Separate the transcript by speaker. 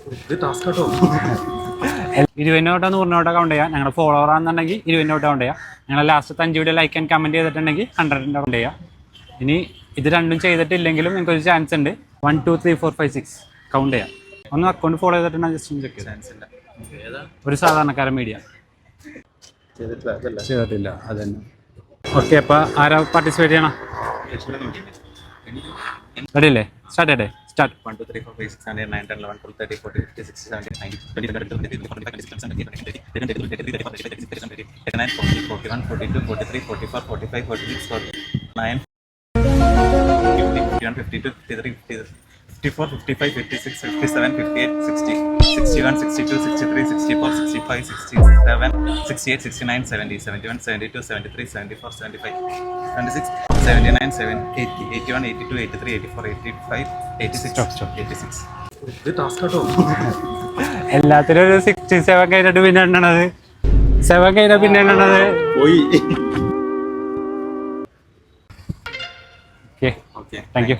Speaker 1: 20 100 count ചെയ്യാം. ഞങ്ങളുടെ follower ആണെന്നുണ്ടെങ്കിൽ 20 കൗണ്ട് ചെയ്യാം. ഞങ്ങൾ last 5 video like and comment ചെയ്തിട്ടുണ്ടെങ്കിൽ 100 കൗണ്ട് ചെയ്യാം. ഇനി ഇത് രണ്ടും ചെയ്തിട്ടില്ലെങ്കിലും നിങ്ങൾക്ക് ഒരു ചാൻസ് ഉണ്ട്. 1 2 3 4 5 6 കൗണ്ട് ചെയ്യാം. ഒന്ന് അക്കൗണ്ട് ഫോളോ ചെയ്തിട്ടുണ്ടെങ്കിൽ ജസ്റ്റ് ഒന്ന് ചെക്ക് ചെയ്യാം. ഒരു സാധാരണക്കാരൻ മീഡിയ ചെയ്തിട്ടില്ല. അത് തന്നെ. ഓക്കെ, അപ്പോൾ ആരാ പാർട്ടിസിപ്പേറ്റ് ചെയ്യണം? റെഡി അല്ലേ? സ്റ്റാർട്ട് ചെയ്യട്ടെ. സ്റ്റാർട്ട്.
Speaker 2: 1 2 3 4 5 6 7 8 9 10 11 12 13 14 15 16 17 18 19 20 21 22 23 24 25 26 27 28 29 40 41 42 43 44 45 46 49 51 52 53 54 55 56 57 58 60 61 62 63 64 65 67 68 69 70 71 72 73 74 75 76 79 70 80 81 82 83 84 85 86
Speaker 1: എല്ലാത്തിലും ഒരു 67 കഴിഞ്ഞിട്ട് പിന്നെ എണ്ണണത് 7 കഴിഞ്ഞ പിന്നെ എണ്ണണത്
Speaker 2: പോയി.
Speaker 1: Okay, thank you.